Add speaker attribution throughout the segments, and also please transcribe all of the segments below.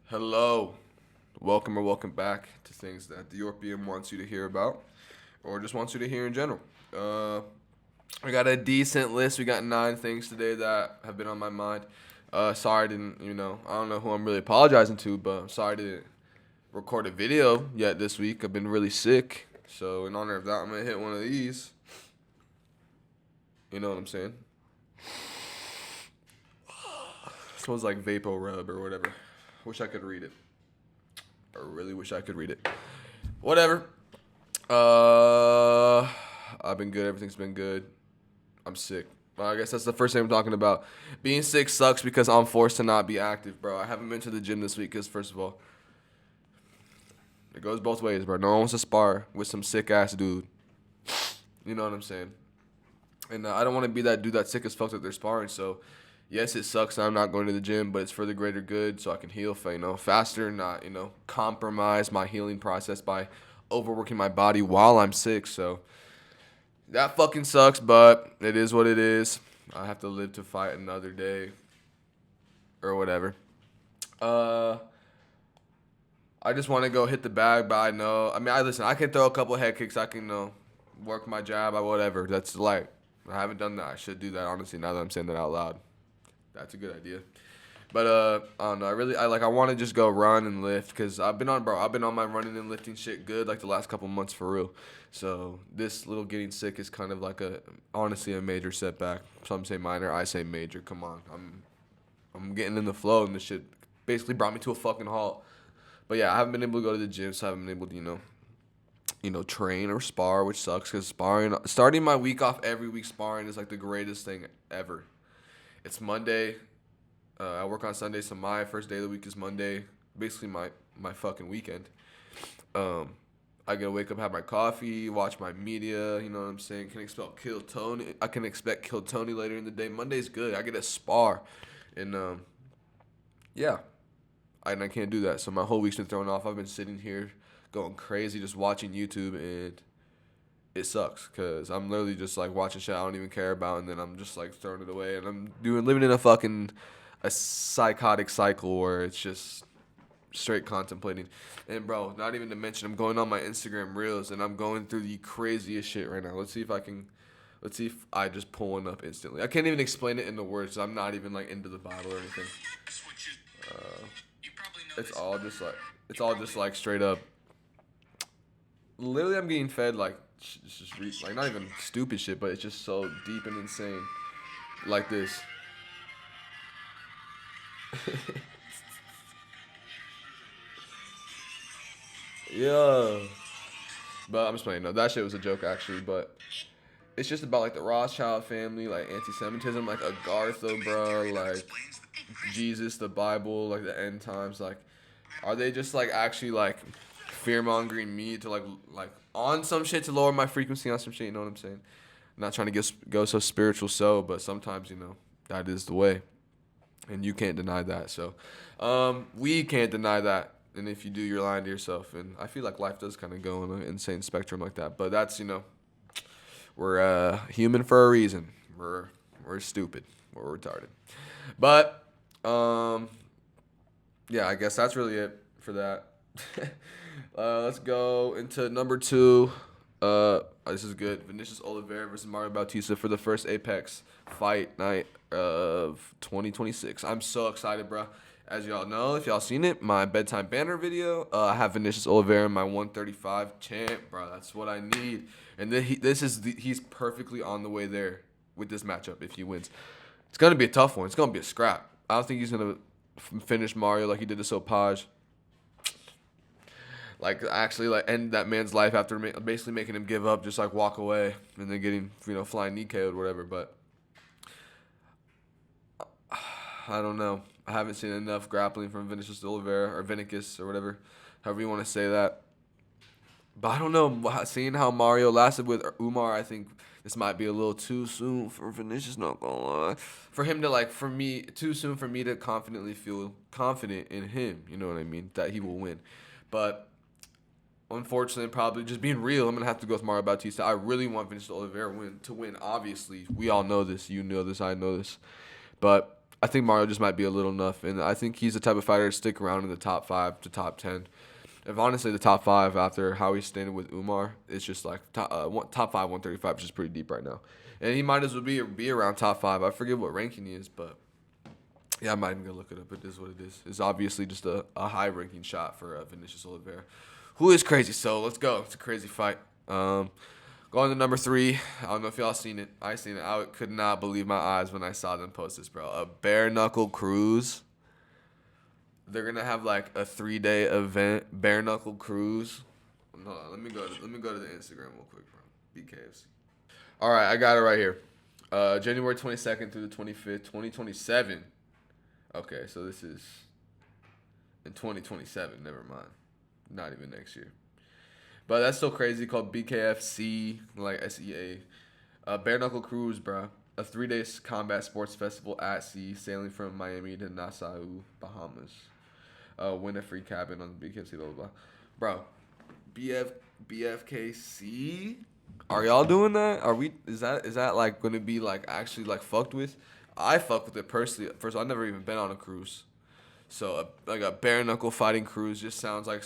Speaker 1: Hello, welcome or welcome back to things that DIORPIUM wants you to hear about, or just wants you to hear in general. I got a decent list. We got 9 things today that have been on my mind. Sorry I didn't, I don't know who I'm really apologizing to, but I'm sorry I didn't record a video yet this week. I've been really sick, so in honor of that, I'm gonna hit one of these. You know what I'm saying? Smells like Vapo Rub or whatever. Wish I could read it. I really wish I could read it. Whatever. I've been good. Everything's been good. I'm sick. Well, I guess that's the first thing I'm talking about. Being sick sucks because I'm forced to not be active, bro. I haven't been to the gym this week because, first of all, it goes both ways, bro. No one wants to spar with some sick ass dude. You know what I'm saying? And I don't want to be that dude that's sick as fuck that they're sparring. So, yes, it sucks that I'm not going to the gym, but it's for the greater good, so I can heal, faster, not compromise my healing process by overworking my body while I'm sick. So that fucking sucks, but it is what it is. I have to live to fight another day or whatever. I just want to go hit the bag, but listen. I can throw a couple head kicks. I can work my jab, or whatever. That's light. I haven't done that. I should do that, honestly, now that I'm saying that out loud. That's a good idea. But I don't know. I want to just go run and lift because I've been on my running and lifting shit good like the last couple months for real. So this little getting sick is kind of like honestly a major setback. Some say minor, I say major. Come on, I'm getting in the flow and this shit basically brought me to a fucking halt. But yeah, I haven't been able to go to the gym, so I haven't been able to train or spar, which sucks because starting my week off every week sparring is like the greatest thing ever. It's Monday. I work on Sunday, so my first day of the week is Monday. Basically, my fucking weekend. I get to wake up, have my coffee, watch my media. You know what I'm saying? I can expect Kill Tony later in the day. Monday's good. I get a spar, and yeah, and I can't do that. So my whole week's been thrown off. I've been sitting here going crazy, just watching YouTube, and it sucks because I'm literally just like watching shit I don't even care about, and then I'm just like throwing it away, and I'm living in a psychotic cycle where it's just straight contemplating. And bro, not even to mention I'm going on my Instagram reels and I'm going through the craziest shit right now. Let's see if I just pull one up instantly. I can't even explain it in the words. I'm not even like into the Bible or anything. It's all just like straight up. Literally, I'm getting fed like like not even stupid shit, but it's just so deep and insane, like this. Yeah, but I'm just playing. No, that shit was a joke actually, but it's just about like the Rothschild family, like anti-Semitism, like Agartha, bro, like Jesus, the Bible, like the end times, like are they just like actually like fear mongering me to like on some shit to lower my frequency on some shit? You know what I'm saying? I'm not trying to go so spiritual, but sometimes that is the way, and you can't deny that. So, we can't deny that. And if you do, you're lying to yourself. And I feel like life does kind of go in an insane spectrum like that. But that's we're human for a reason. We're stupid. We're retarded. But yeah, I guess that's really it for that. Let's go into number 2. This is good. Vinicius Oliveira versus Mario Bautista for the first Apex fight night of 2026. I'm so excited, bro. As y'all know, if y'all seen it, my bedtime banner video, I have Vinicius Oliveira in my 135 champ, bro. That's what I need. And then he's perfectly on the way there with this matchup if he wins. It's gonna be a tough one. It's gonna be a scrap. I don't think he's gonna finish Mario like he did to Sopaj. Like actually like end that man's life after basically making him give up, just like walk away and then getting flying knee KO'd or whatever. But I don't know. I haven't seen enough grappling from Vinicius Oliveira or Vinicus or whatever, however you want to say that. But I don't know. Seeing how Mario lasted with Umar, I think this might be a little too soon for Vinicius. Not gonna lie, for him to too soon for me to confidently feel confident in him. You know what I mean? That he will win, but unfortunately, probably just being real, I'm gonna have to go with Mario Bautista. I really want Vinicius Oliveira to win. Obviously, we all know this. You know this. I know this. But I think Mario just might be a little enough, and I think he's the type of fighter to stick around in the top 5 to top 10. If honestly the top 5 after how he's standing with Umar, it's just like top 5 135, which is pretty deep right now, and he might as well be around top 5. I forget what ranking he is, but yeah, I might even go look it up. It is what it is. It's obviously just a high ranking shot for Vinicius Oliveira, who is crazy. So let's go. It's a crazy fight. Going to number 3. I don't know if y'all seen it. I seen it. I could not believe my eyes when I saw them post this, bro. A bare knuckle cruise. They're gonna have like a 3-day event, bare knuckle cruise. Hold on, let me go to the Instagram real quick, bro. BKFC. All right, I got it right here. January 22nd through the 25th, 2027. Okay, so this is in 2027. Never mind. Not even next year. But that's so crazy. Called BKFC, like SEA. Bare Knuckle Cruise, bro. A 3-day combat sports festival at sea, sailing from Miami to Nassau, Bahamas. Win a free cabin on the BKFC, blah, blah, blah. Bro, BFKC? Are y'all doing that? Are we? Is that like going to be like actually like fucked with? I fuck with it personally. First, I've never even been on a cruise, so like a bare knuckle fighting cruise just sounds like,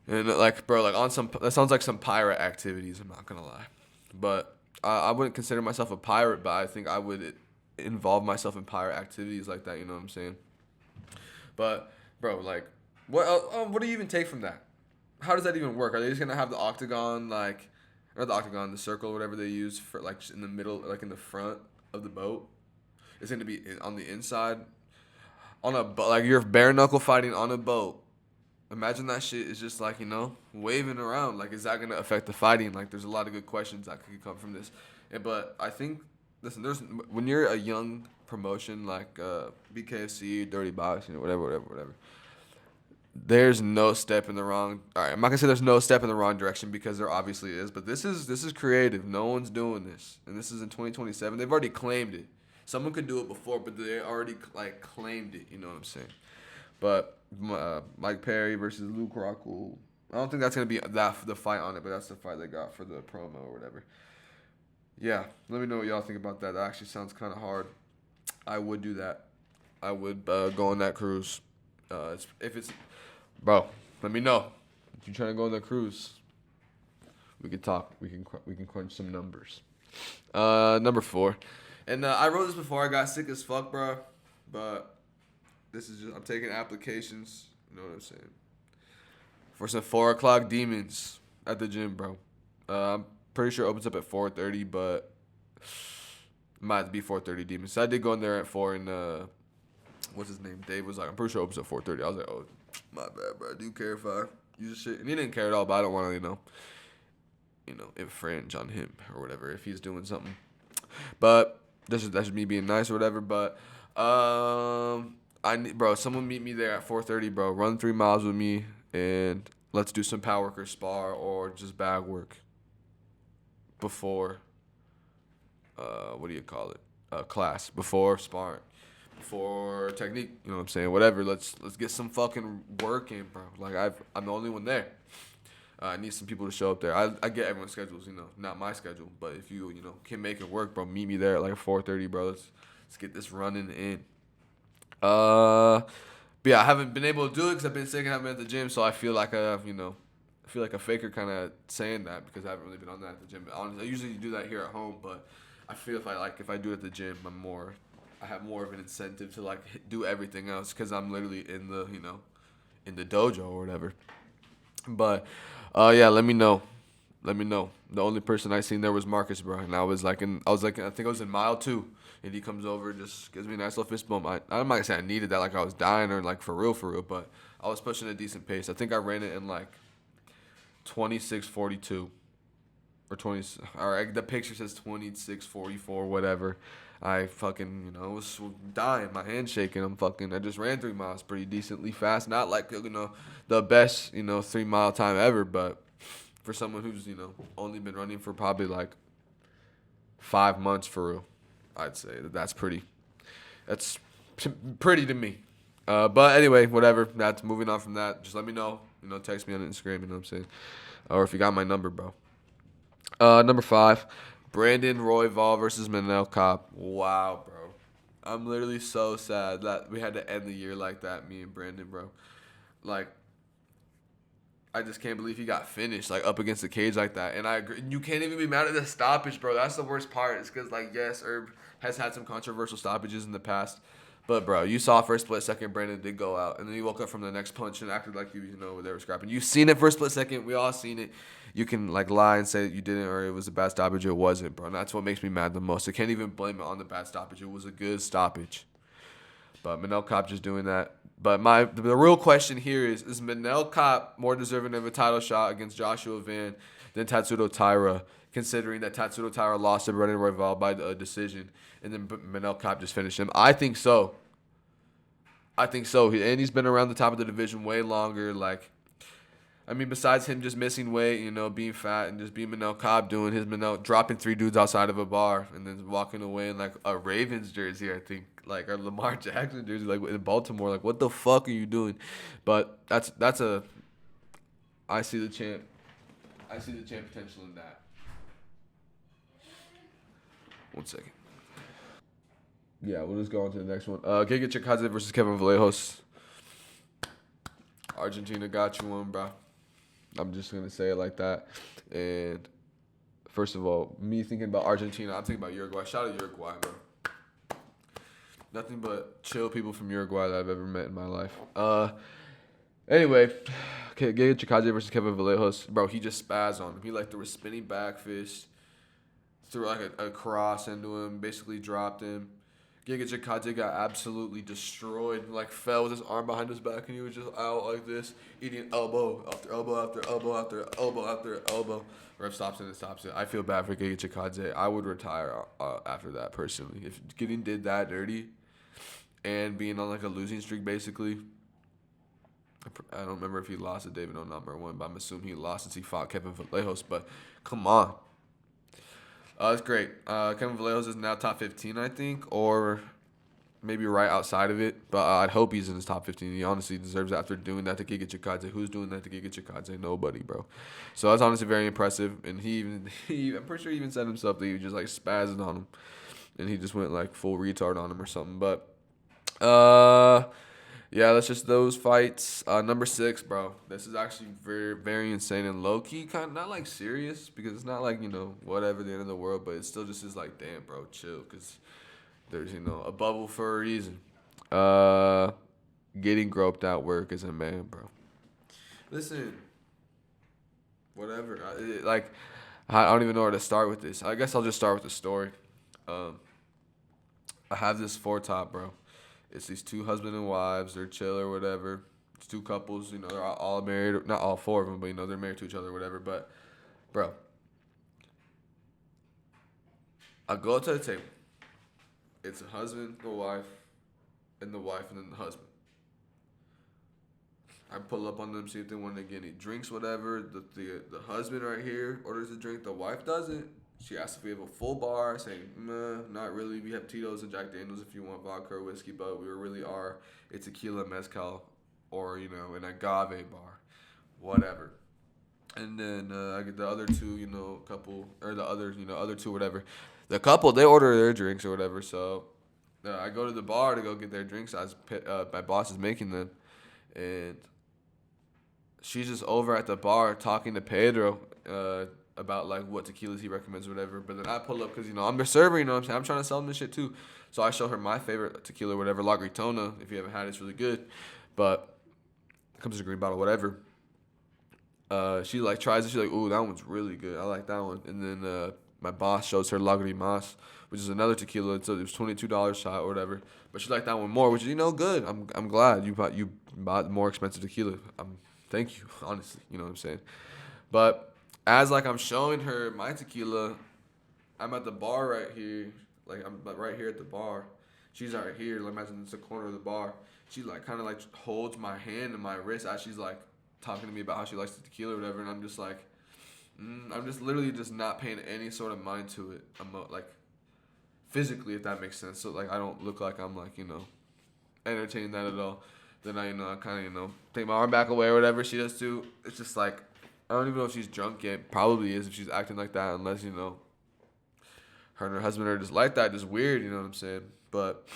Speaker 1: and like bro, like on some that sounds like some pirate activities. I'm not gonna lie, but I wouldn't consider myself a pirate, but I think I would involve myself in pirate activities like that. You know what I'm saying? But bro, like, what do you even take from that? How does that even work? Are they just gonna have the octagon, like, or the octagon, the circle, whatever they use for, like, just in the middle, like in the front of the boat? It's gonna be on the inside, on a boat, like you're bare knuckle fighting on a boat. Imagine that shit is just like waving around. Like, is that gonna affect the fighting? Like, there's a lot of good questions that could come from this. But I think, listen, there's when you're a young promotion like BKFC, Dirty Boxing, or whatever. There's no step in the wrong. All right, I'm not gonna say there's no step in the wrong direction because there obviously is, but this is creative. No one's doing this, and this is in 2027. They've already claimed it. Someone could do it before, but they already like claimed it. You know what I'm saying? But Mike Perry versus Luke Rockhold. I don't think that's gonna be the fight on it, but that's the fight they got for the promo or whatever. Yeah, let me know what y'all think about that. That actually sounds kind of hard. I would do that. I would go on that cruise. If it's Bro, let me know. If you're trying to go on the cruise, we can talk. We can crunch some numbers. Number 4, and I wrote this before I got sick as fuck, bro. But this is just I'm taking applications. You know what I'm saying? For some 4 o'clock demons at the gym, bro. I'm pretty sure it opens up at 4:30, but it might be 4:30 demons. So I did go in there at 4, and what's his name? Dave was like, I'm pretty sure it opens at 4:30. I was like, oh. My bad, bro. Do you care if I use the shit? And he didn't care at all, but I don't want to, infringe on him or whatever if he's doing something. But that's just me being nice or whatever. But someone meet me there at 4:30, bro. Run 3 miles with me and let's do some power work or spar or just bag work before what do you call it? Class before sparring. For technique, you know what I'm saying? Whatever. Let's get some fucking work in, bro. Like I'm the only one there. I need some people to show up there. I get everyone's schedules, not my schedule, but if you can make it work, bro, meet me there at like 4:30, bro. Let's get this running in. But yeah, I haven't been able to do it because I've been sick and haven't been at the gym, so I feel like I feel like a faker kind of saying that because I haven't really been on that at the gym. Honestly, I usually do that here at home, but I feel if I do it at the gym, I have more of an incentive to like do everything else because I'm literally in the dojo or whatever. But yeah, let me know. The only person I seen there was Marcus, bro, and I think I was in mile 2, and he comes over and just gives me a nice little fist bump. I'm not gonna say I needed that like I was dying or like for real, but I was pushing a decent pace. I think I ran it in like 26:42 or 20. Or the picture says 26:44, whatever. I fucking, was dying, my hand shaking. I just ran 3 miles pretty decently fast. Not like, the best, 3-mile time ever, but for someone who's, only been running for probably like 5 months for real, I'd say that's pretty to me. But anyway, whatever. That's moving on from that. Just let me know, text me on Instagram, you know what I'm saying? Or if you got my number, bro. Number 5. Brandon Royval versus Manel Kopp. Wow, bro. I'm literally so sad that we had to end the year like that, me and Brandon, bro. Like, I just can't believe he got finished, like, up against the cage like that. And I agree. You can't even be mad at the stoppage, bro. That's the worst part. It's because, like, yes, Herb has had some controversial stoppages in the past. But, bro, you saw first split second, Brandon did go out. And then he woke up from the next punch and acted like, you know, they were scrapping. You've seen it first split second. We all seen it. You can, like, lie and say that you didn't or it was a bad stoppage. It wasn't, bro. And that's what makes me mad the most. I can't even blame it on the bad stoppage. It was a good stoppage. But Manel Kopp just doing that. But the real question here is Manel Kopp more deserving of a title shot against Joshua Van than Tatsudo Taira, considering that Tatsudo Taira lost to Brendan Royval by a decision, and then Manel Kopp just finished him? I think so. And he's been around the top of the division way longer. Like, I mean, besides him just missing weight, you know, being fat and just being Manel Cobb doing his dropping 3 dudes outside of a bar and then walking away in like a Ravens jersey, I think, like a Lamar Jackson jersey, like in Baltimore. Like, what the fuck are you doing? But that's a. I see the champ. I see the champ potential in that. 1 second. Yeah, we'll just go on to the next one. Giga Chikadze versus Kevin Vallejos. Argentina got you one, bro. I'm just going to say it like that. And first of all, me thinking about Argentina, I'm thinking about Uruguay. Shout out Uruguay, bro. Nothing but chill people from Uruguay that I've ever met in my life. Anyway, okay, Giga Chikadze versus Kevin Vallejos. Bro, he just spazzed on him. He like threw a spinning back fist, threw like a cross into him, basically dropped him. Giga Chikadze got absolutely destroyed, like fell with his arm behind his back, and he was just out like this, eating elbow after elbow after elbow after elbow after elbow. Ref stops it and stops it. I feel bad for Giga Chikadze. I would retire after that, personally. If Gideon did that dirty and being on like a losing streak, basically. I don't remember if he lost to David O number 1, but I'm assuming he lost since he fought Kevin Vallejos. But come on. That's great. Kevin Vallejos is now top 15, I think, or maybe right outside of it. But I'd hope he's in his top 15. He honestly deserves it after doing that to Giga Chikadze. Who's doing that to Giga Chikadze? Nobody, bro. So that's honestly very impressive. And I'm pretty sure he even said himself that he was just like spazzing on him, and he just went like full retard on him or something. But yeah, that's just those fights. Number 6, bro. This is actually very, very insane and low key, kind of not like serious because it's not like, you know, whatever, the end of the world, but it still just is like, damn, bro, chill, because there's, you know, a bubble for a reason. Getting groped at work as a man, bro. Listen, whatever. I don't even know where to start with this. I guess I'll just start with the story. I have this foretop, bro. It's these 2 husband and wives. They're chill or whatever. It's 2 couples. You know, they're all married. Not all 4 of them, but, you know, they're married to each other or whatever. But, bro, I go to the table. It's a husband, the wife, and then the husband. I pull up on them, see if they want to get any drinks, whatever. The husband right here orders a drink. The wife doesn't. She asked if we have a full bar, saying, nah, not really. We have Tito's and Jack Daniels if you want vodka or whiskey, but we really are a tequila, mezcal, or, you know, an agave bar, whatever. And then I get the other 2, you know, couple, or the other, you know, other 2, whatever. The couple, they order their drinks or whatever, so I go to the bar to go get their drinks as my boss is making them, and she's just over at the bar talking to Pedro, about like what tequilas he recommends or whatever. But then I pull up because, you know, I'm the server, you know what I'm saying? I'm trying to sell them this shit too. So I show her my favorite tequila or whatever, La Gritona. If you haven't had it, it's really good. But it comes in a green bottle, whatever. She like tries it. She's like, ooh, that one's really good. I like that one. And then my boss shows her La Grimas, which is another tequila. So it was $22 shot or whatever. But she liked that one more, which is, you know, good. I'm glad you bought more expensive tequila. Thank you, honestly. You know what I'm saying? But as like I'm showing her my tequila, I'm at the bar right here. Like I'm right here at the bar. She's right here. Like imagine it's the corner of the bar. She like kind of like holds my hand and my wrist as she's like talking to me about how she likes the tequila or whatever. And I'm just like, I'm just literally just not paying any sort of mind to it. I'm like physically, if that makes sense. So like I don't look like I'm like, you know, entertaining that at all. Then I, you know, I kind of, you know, take my arm back away or whatever. She does too. It's just like, I don't even know if she's drunk yet. Probably is if she's acting like that, unless, you know, her and her husband are just like that, just weird, you know what I'm saying? But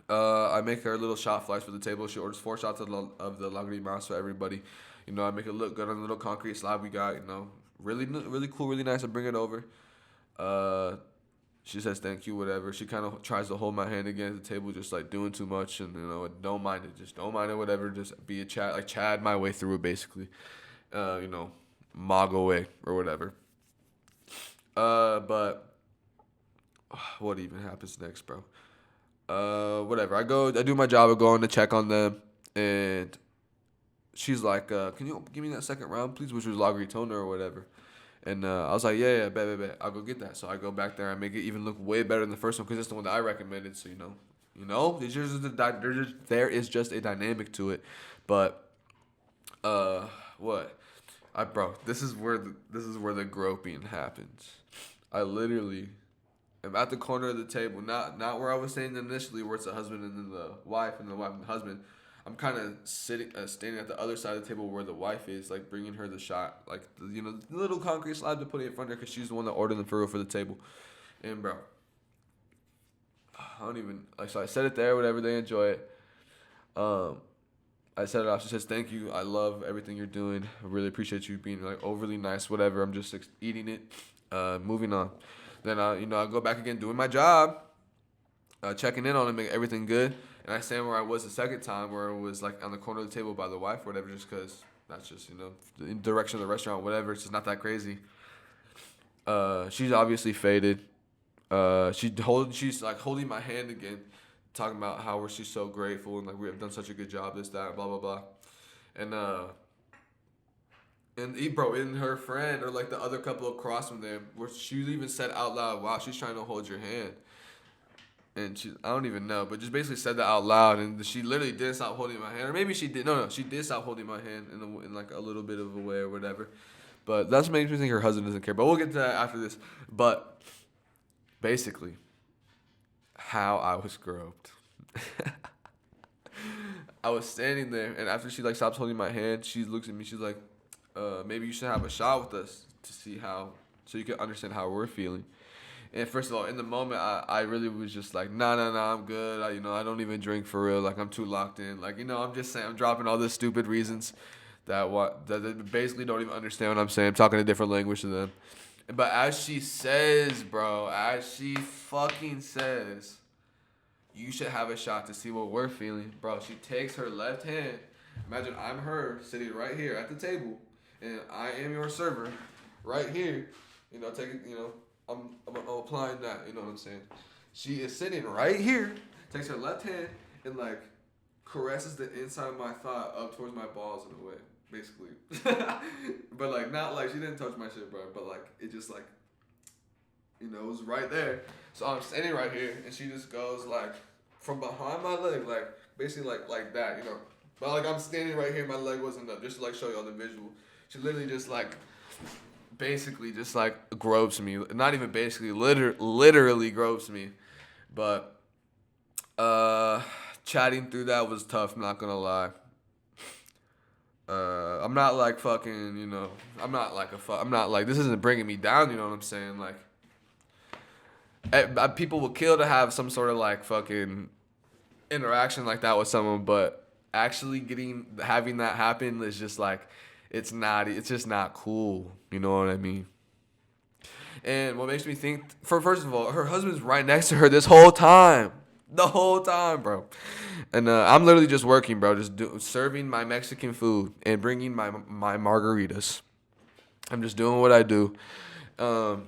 Speaker 1: I make her little shot flights for the table. She orders 4 shots of the lagrimas for everybody. You know, I make it look good on the little concrete slab we got. You know, really cool, really nice. I bring it over. Uh, she says thank you, whatever. She kind of tries to hold my hand against the table, just like doing too much, and you know, don't mind it. Just don't mind it, whatever. Just be a Chad my way through it, basically. You know, Mago way or whatever. But what even happens next, bro? Whatever. I do my job of going to check on them, and she's like, "Can you give me that second round, please?" Which was Lagritona or whatever. And I was like, yeah, bet. I'll go get that. So I go back there. I make it even look way better than the first one because it's the one that I recommended. So there is just a dynamic to it. But what? This is where the groping happens. I literally am at the corner of the table, not where I was standing initially, where it's the husband and then the wife and the wife and the husband. I'm kind of standing at the other side of the table where the wife is, like bringing her the shot, like the little concrete slab to put it in front of her because she's the one that ordered them for real for the table. And bro, I don't even like. So I said it there, whatever. They enjoy it. I set it off. She says, "Thank you. I love everything you're doing. I really appreciate you being like overly nice, whatever. I'm just eating it. Moving on. Then I go back again doing my job, checking in on it, make everything good." And I stand where I was the second time, where it was like on the corner of the table by the wife or whatever, just because that's just, the direction of the restaurant, whatever. It's just not that crazy. She's obviously faded. She's like holding my hand again, talking about how she's so grateful and like we have done such a good job, this, that, blah, blah, blah. And her friend or like the other couple across from them, where she even said out loud, "Wow, she's trying to hold your hand." And I don't even know, but just basically said that out loud, and she literally didn't stop holding my hand, or maybe she did. No, she did stop holding my hand in like a little bit of a way or whatever. But that's what makes me think her husband doesn't care. But we'll get to that after this. But basically, how I was groped. I was standing there, and after she like stops holding my hand, she looks at me. She's like, "Maybe you should have a shot with us to see so you can understand how we're feeling." And first of all, in the moment, I really was just like, nah, I'm good. I don't even drink for real. Like, I'm too locked in. Like, I'm just saying, I'm dropping all the stupid reasons that they basically don't even understand what I'm saying. I'm talking a different language to them. But as she fucking says, "You should have a shot to see what we're feeling." Bro, she takes her left hand. Imagine I'm her sitting right here at the table, and I am your server right here. I'm applying that, you know what I'm saying? She is sitting right here, takes her left hand, and like caresses the inside of my thigh up towards my balls in a way, basically. But like not like she didn't touch my shit, bro. But like it just like, it was right there. So I'm standing right here, and she just goes like from behind my leg, like basically like that, But like I'm standing right here, my leg wasn't up, just to like show y'all the visual. She literally just like. Basically just like gropes me, not even basically, literally gropes me. But chatting through that was tough, not gonna lie. I'm not like fucking, I'm not like, this isn't bringing me down, you know what I'm saying? Like, people would kill to have some sort of like fucking interaction like that with someone, but actually having that happen is just like, it's just not cool. You know what I mean? And what makes me think, first of all, her husband's right next to her this whole time. The whole time, bro. And I'm literally just working, bro. Just serving my Mexican food and bringing my margaritas. I'm just doing what I do. That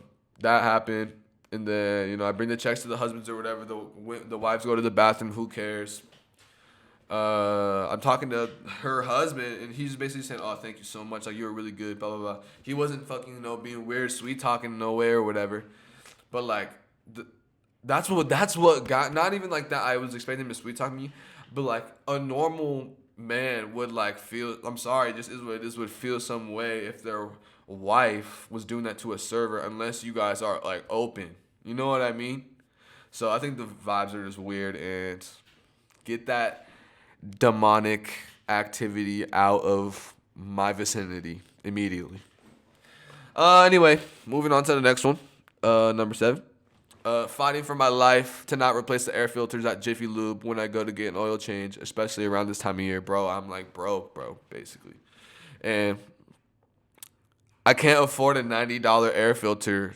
Speaker 1: happened. And then, I bring the checks to the husbands or whatever. The wives go to the bathroom. Who cares? I'm talking to her husband, and he's basically saying, "Oh, thank you so much. Like, you were really good, blah, blah, blah." He wasn't fucking, being weird, sweet talking no way or whatever. But, like, that's what got, not even like that I was expecting him to sweet talk me, but, like, a normal man would, like, feel, I'm sorry, just is what it is, would feel some way if their wife was doing that to a server, unless you guys are, like, open. You know what I mean? So I think the vibes are just weird, and get that demonic activity out of my vicinity immediately. Anyway, moving on to the next one. Number 7. Fighting for my life to not replace the air filters at Jiffy Lube when I go to get an oil change, especially around this time of year, bro. I'm like broke, bro, basically. And I can't afford a $90 air filter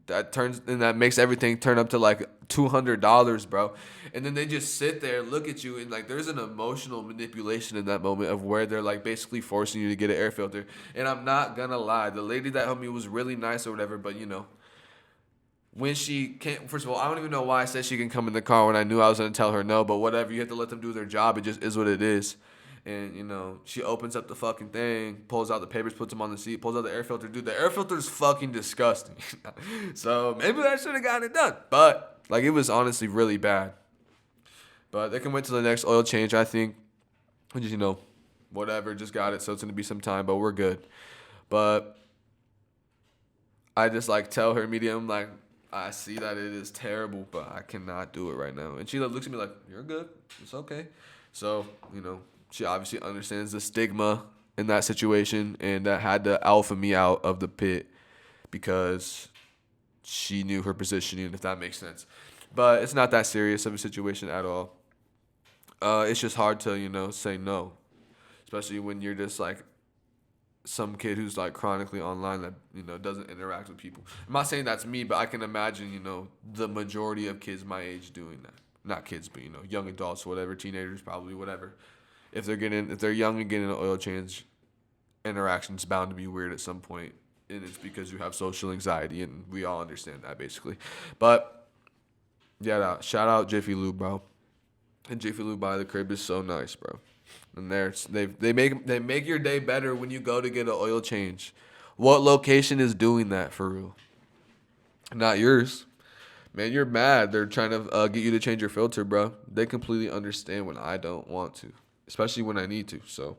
Speaker 1: that makes everything turn up to like $200, bro. And then they just sit there and look at you, and like there's an emotional manipulation in that moment of where they're like basically forcing you to get an air filter. And I'm not gonna lie, the lady that helped me was really nice or whatever, but when she can't, first of all, I don't even know why I said she can come in the car when I knew I was gonna tell her no, but whatever, you have to let them do their job. It just is what it is. And she opens up the fucking thing, pulls out the papers, puts them on the seat, pulls out the air filter. Dude, the air filter is fucking disgusting. So maybe I should have gotten it done, but like it was honestly really bad. But they can wait till the next oil change. I think, we just whatever, just got it. So it's gonna be some time, but we're good. But I just like tell her immediately, I'm like, I see that it is terrible, but I cannot do it right now. And she like looks at me like, you're good, it's okay. So she obviously understands the stigma in that situation, and that had to alpha me out of the pit because she knew her positioning, if that makes sense. But it's not that serious of a situation at all. It's just hard to say no, especially when you're just like some kid who's like chronically online that doesn't interact with people. I'm not saying that's me, but I can imagine the majority of kids my age doing that. Not kids, but young adults, whatever, teenagers, probably, whatever. If they're young and getting an oil change, interaction's bound to be weird at some point, and it's because you have social anxiety, and we all understand that basically. But yeah, shout out Jiffy Lube, bro. And Jiffy Lube by the crib is so nice, bro. And they make your day better when you go to get an oil change. What location is doing that for real? Not yours. Man, you're mad. They're trying to get you to change your filter, bro. They completely understand when I don't want to, especially when I need to. So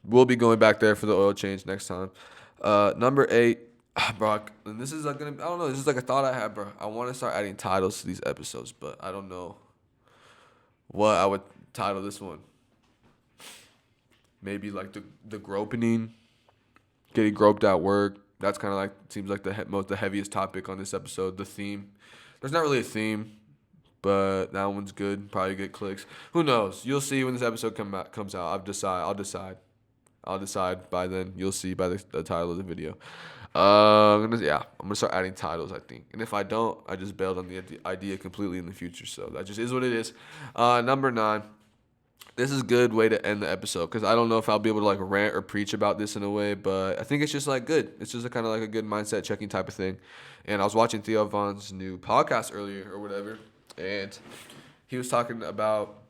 Speaker 1: we'll be going back there for the oil change next time. Number 8, bro. And this is like I don't know. This is like a thought I had, bro. I want to start adding titles to these episodes, but I don't know what I would title this one. Maybe like the groping, getting groped at work. That's kind of like seems like the heaviest topic on this episode. The theme. There's not really a theme, but that one's good. Probably get clicks. Who knows? You'll see when this episode comes out. I'll decide by then. You'll see by the title of the video. I'm gonna start adding titles, I think. And if I don't, I just bailed on the idea completely in the future. So that just is what it is. Number 9. This is a good way to end the episode because I don't know if I'll be able to like rant or preach about this in a way, but I think it's just like good. It's just a kind of like a good mindset checking type of thing. And I was watching Theo Von's new podcast earlier or whatever, and he was talking about,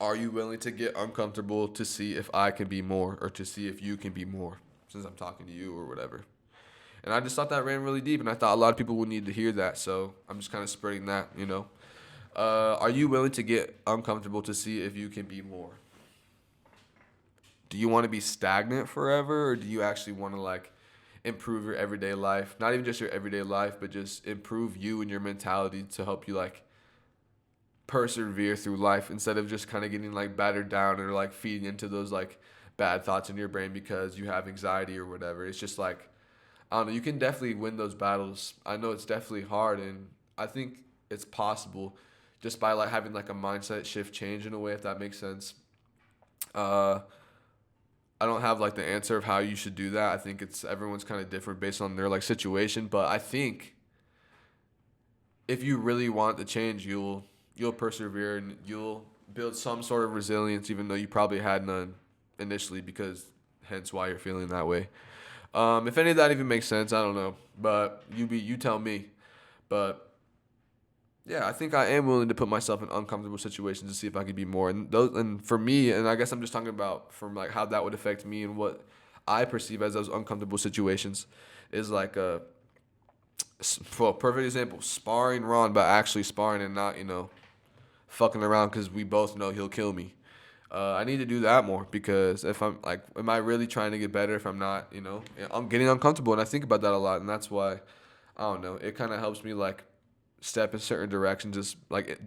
Speaker 1: are you willing to get uncomfortable to see if I can be more or to see if you can be more since I'm talking to you or whatever. And I just thought that ran really deep, and I thought a lot of people would need to hear that. So I'm just kind of spreading that, Are you willing to get uncomfortable to see if you can be more? Do you want to be stagnant forever, or do you actually want to like improve your everyday life? Not even just your everyday life, but just improve you and your mentality to help you like persevere through life instead of just kind of getting like battered down or like feeding into those like bad thoughts in your brain because you have anxiety or whatever. It's just like, I don't know, you can definitely win those battles. I know it's definitely hard, and I think it's possible just by like having like a mindset shift change in a way, if that makes sense. I don't have like the answer of how you should do that. I think everyone's kind of different based on their like situation, but I think if you really want to change, you'll persevere and you'll build some sort of resilience, even though you probably had none initially, because hence why you're feeling that way. If any of that even makes sense, I don't know, but you tell me. But yeah, I think I am willing to put myself in uncomfortable situations to see if I could be more. And for me, and I guess I'm just talking about from like how that would affect me and what I perceive as those uncomfortable situations is like for a perfect example, sparring Ron, but actually sparring and not fucking around because we both know he'll kill me. I need to do that more because if I'm like, am I really trying to get better if I'm not, I'm getting uncomfortable, and I think about that a lot, and that's why, I don't know, it kind of helps me like step in certain directions, just like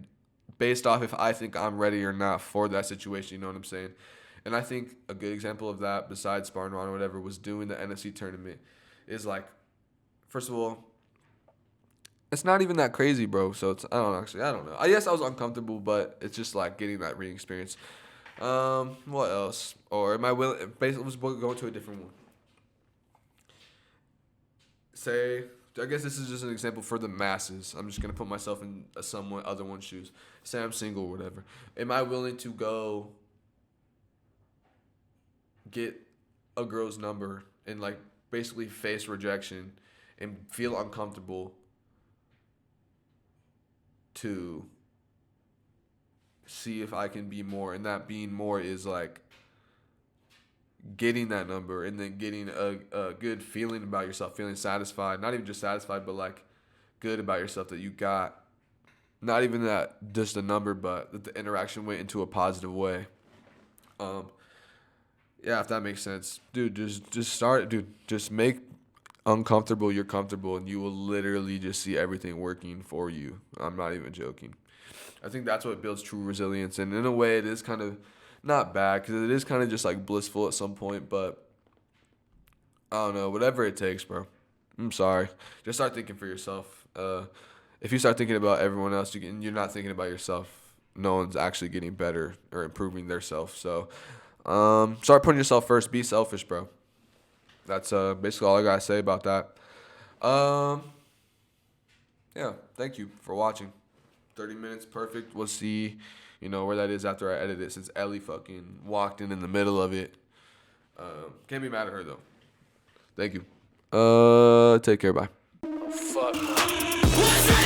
Speaker 1: based off if I think I'm ready or not for that situation, you know what I'm saying? And I think a good example of that, besides sparring Ron or whatever, was doing the NFC tournament. Is like, first of all, It's not even that crazy, bro. So it's I don't know. I guess I was uncomfortable, but it's just like getting that reading experience. What else? Or am I willing? Basically, let's go to a different one. Say, I guess this is just an example for the masses. I'm just gonna put myself in a someone other one's shoes. Say I'm single or whatever. Am I willing to go get a girl's number and like basically face rejection and feel uncomfortable to see if I can be more? And that being more is like getting that number and then getting a good feeling about yourself, feeling satisfied, not even just satisfied, but like good about yourself that you got. Not even that just a number, but that the interaction went into a positive way. Um, yeah, if that makes sense, dude. Just start, dude. Just make uncomfortable you're comfortable, and you will literally just see everything working for you. I'm not even joking. I think that's what builds true resilience, and in a way, it is kind of not bad because it is kind of just like blissful at some point, but I don't know, whatever it takes, bro. I'm sorry. Just start thinking for yourself. If you start thinking about everyone else, you're not thinking about yourself. No one's actually getting better or improving their self. So, start putting yourself first. Be selfish, bro. That's basically all I gotta say about that. Um, yeah. Thank you for watching. 30 minutes, perfect. We'll see, where that is after I edit it. Since Ellie fucking walked in the middle of it. Can't be mad at her though. Thank you. Take care. Bye.
Speaker 2: Fuck.